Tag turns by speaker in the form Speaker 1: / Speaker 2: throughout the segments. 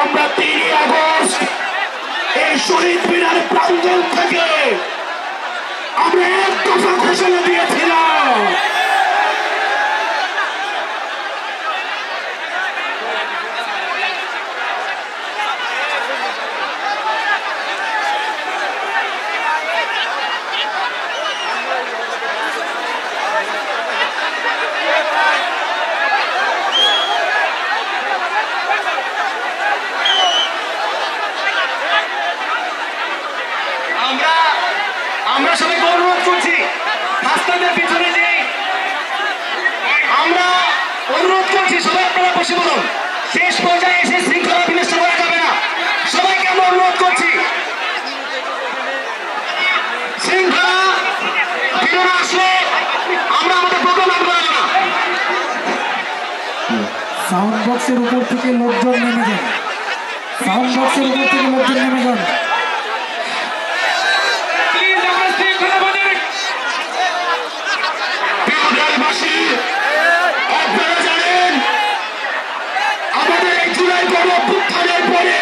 Speaker 1: আমরা 3 আগস্ট এই শহীদ মিনার প্রাঙ্গণ থেকে আমরা এক দফা ঘোষণা দিয়েছিলাম, আমরা সবাইকে অনুরোধ করছি হাসনাদের পিছনে যে আমরা অনুরোধ করছি সবাই আপনারা বসে বলুন, শেষ পর্যায়ে এসে শৃঙ্খলা বিনষ্ট করা যাবে না। সবাইকে আমরা অনুরোধ করছি শৃঙ্খলা ফিরে আসলে আমরা আমাদের প্রোগ্রাম করবো না।
Speaker 2: সাউন্ড বক্সের উপর থেকে লোকজন নেমে যান, সাউন্ড বক্সের উপর থেকে লোকজন নেমে যান।
Speaker 1: আপনারা জানেন আমাদের এই জুলাই গণ অভ্যুত্থানের পরে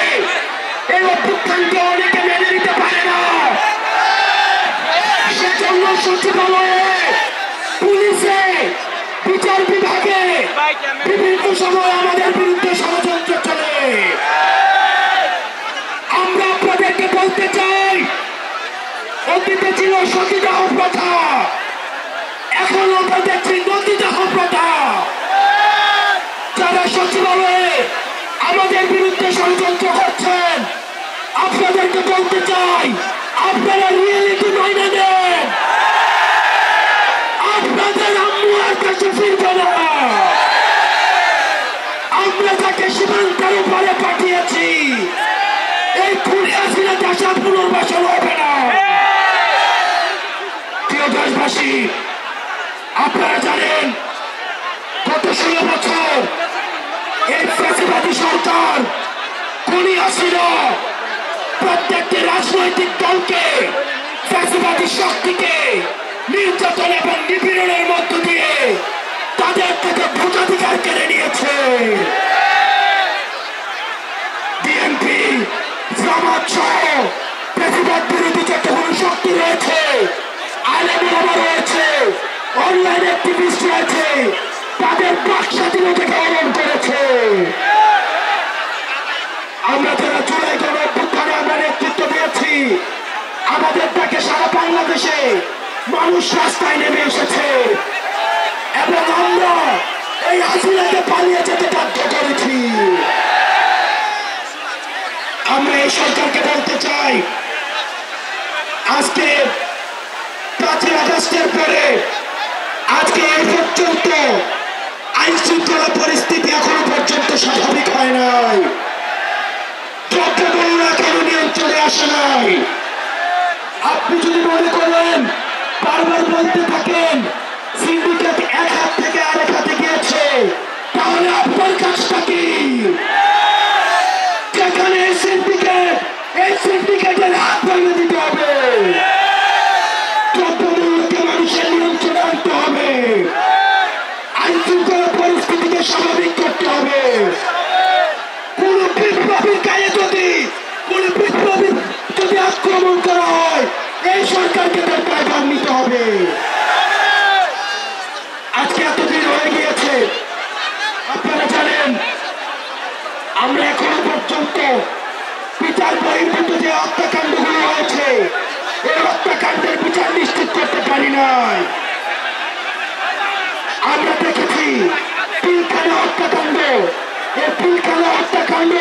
Speaker 1: এই অভ্যুত্থানকে অনেকে মেনে নিতে পারে না, সেজন্য সচিবালয়ে, পুলিশে, বিচার বিভাগে বিভিন্ন সময় আমাদের বিরুদ্ধে ষড়যন্ত্র চলে। আমরা আপনাদেরকে বলতে চাই, অতীতে ছিল সতীদাহ প্রথা, এখন আমরা দেখছি নদীদাহ প্রথা। যারা সচিবালয়ে আমাদের বিরুদ্ধে ষড়যন্ত্র করছেন আপনাদেরকে বলতে চাই, আপনারা রিয়েলিটি মাইনে নেন, আপনাদের আম্মু আর কাছে ফিরবে না। আমরা তাকে সীমান্তের উপরে পাঠিয়েছি, এই খুনি হাসিনা দেশে পুনর্বাসন হবে না। প্রিয় দেশবাসী, আপনারা জানেন গত 16 বছর এই ফ্যাসিবাদী সরকার খুনি হাসিনা প্রত্যেকটি রাজনৈতিক দলকে, ফ্যাসিবাদী শক্তিকে নির্যাতন এবং নিপীড়নের মধ্য দিয়ে তাদের থেকে ভোটাধিকার কেড়ে নিয়েছে। বিএনপি, জামাত সহ ফ্যাসিবাদ বিরোধী যতগুলো শক্তি রয়েছে, আলেম ওলামা রয়েছে, অনলাইন অ্যাক্টিভিস্ট রয়েছে, তাদের বাক স্বাধীনতাকে হরণ করেছে। আমরা যারা জুলাই গণ অভ্যুত্থানে আমরা নেতৃত্ব দিয়েছি, আমাদের ডাকে সারা বাংলাদেশে মানুষ রাস্তায় নেমে এসেছে এবং আমরা এই হাসিনাকে পালিয়ে যেতে বাধ্য করেছি। আমরা এই সরকারকে বলতে চাই, আজকে 5 আগস্টের পরে আজকে এই পর্যন্ত আইন শৃঙ্খলা পরিস্থিতি এখনো পর্যন্ত স্বাভাবিক হয় নাই, দ্রব্যমূল্য এখনো নিয়ন্ত্রণে আসে নাই। আপনি যদি মনে করেন, বারবার বলতে থাকেন সিন্ডিকেট এক হাত থেকে আরেক হাতে গিয়েছে, তাহলে আপনার কাজটা কি? যেখানে এই সিন্ডিকেটের হাত ভেঙে দিতে হবে, দ্রব্যমূল্যকে মানুষের নিয়ন্ত্রণে আনতে হবে, আইন শৃঙ্খলা পরিস্থিতিকে স্বাভাবিক করতে হবে। কোন বিপ্লবীর গায়ে যদি আক্রমণ করা হয়, এই সরকারকে তার দায়ভার নিতে হবে। আজকে এতদিন হয়ে গিয়েছে, আপনারা জানেন আমরা এখনো পর্যন্ত বিচার বহির্ভূত যে হত্যাকাণ্ডগুলো হয়েছে, এই হত্যাকাণ্ডের বিচার নিশ্চিত করতে পারি নাই। আমরা দেখেছি পিলখানা হত্যাকাণ্ড, এই পিলখানা হত্যাকাণ্ড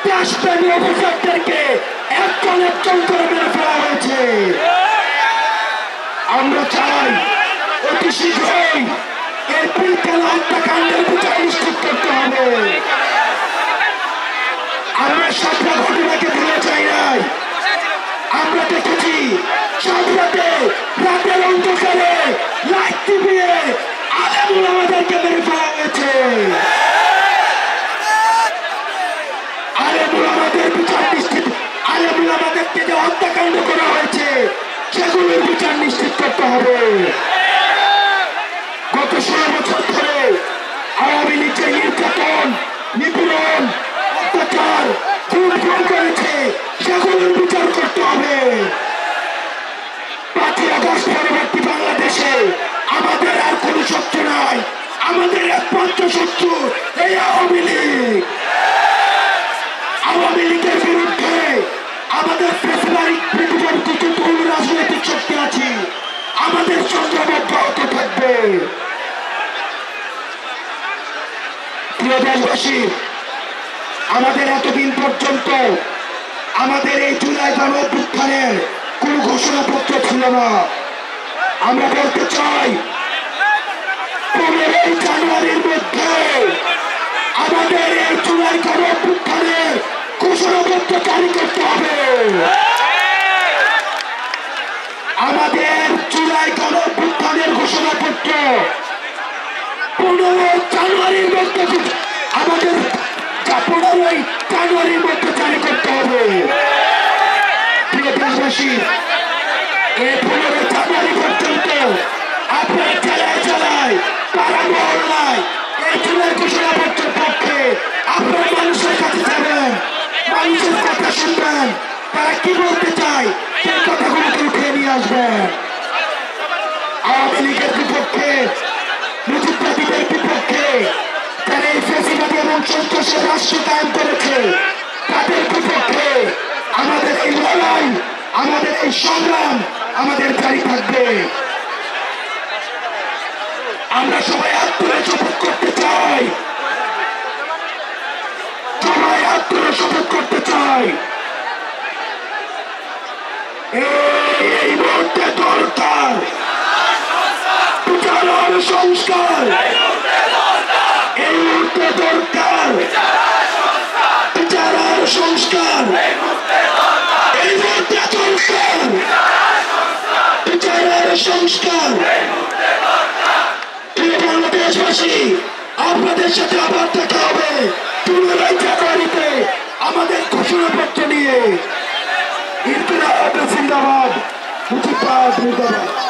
Speaker 1: দেশপ্রেমী অফিসারদেরকে একজন করে মেরে ফেলা হয়েছে। আমরা চাই অতি শীঘ্রই এই পিলখানা হত্যাকাণ্ডের বিচার নিশ্চিত করতে হবে। আমরা সবটা ঘটনাকে ভুলে চাই নাই। আমরা দেখেছি সব রাতের অন্ধকারে লাইট টিভিয়ে আলেম ওলামাদেরকে মেরে ফেলা হয়েছে। আলেম ওলামাদের বিচার নিশ্চিত সেগুলোর বিচার নিশ্চিত করতে হবে। গত 16 বছর ধরে আওয়ামী লীগ যে নির্যাতন, নিপীড়ন, অত্যাচার, খুন করেছে সেগুলোর বিচার করতে হবে। 5ই আগস্ট পরবর্তী বাংলাদেশে আমাদের আর কোনো শত্রু নাই, আমাদের একমাত্র শত্রু এই আওয়ামী লীগ। আওয়ামী লীগের বিরুদ্ধে আমাদের পৃথিবীর কিছু রাজনৈতিক শক্তি আছে, আমাদের সংগ্রাম অব্যাহত থাকবে। প্রিয় দেশবাসী, আমাদের এতদিন পর্যন্ত আমাদের এই জুলাই গণঅভ্যুত্থানের কোন ঘোষণাপত্র ছিল না। আমরা বলতে চাই 15ই জানুয়ারির মধ্যে আমাদের এই জুলাই গণঅভ্যুত্থানের ঘোষণাপত্র জারি করতে হবে। আমাদের জুলাই গণঅভ্যুত্থানের ঘোষণাপত্র 15 জানুয়ারির মধ্যে আমাদের 15ই জানুয়ারির মধ্যে জারি করতে হবে। প্রিয় দেশবাসী, এই 15 জানুয়ারি পর্যন্ত আপনার জেলায় জেলায় পাড়া মহল্লায় এই জুলাই ঘোষণাপত্রের পক্ষে আপনারা মানুষের কাছে যাবেন, মানুষের কথা শুনবেন, তারা কি বলতে চায় সেই কথাগুলোকে উঠিয়ে নিয়ে আসবেন। আওয়ামী লীগের বিপক্ষে, মুজিববাদীদের বিপক্ষে, যারা এই ফ্যাসিবাদী এবং সন্ত্রাসের রাষ্ট্র কায়েম করেছে তাদের বিপক্ষে আমাদের এই লড়াই, আমাদের এই সংগ্রাম আমাদের জারি থাকবে। আমরা সবাই আত্মশপথ করতে চাই, সবাই আত্মশপথ করতে চাই। এই মুহূর্তে দরকার বিচার সংস্কার, এই মুহূর্তে দরকার বিচার সংস্কার, এই মুহূর্তে দরকার বিচার সংস্কার। প্রিয় বাংলাদেশবাসী, আপনাদের সাথে আবার দেখা হবে 15 জানুয়ারিতে আমাদের ঘোষণাপত্র নিয়ে। ইনকিলাব জিন্দাবাদ, মুজিববাদ মুর্দাবাদ।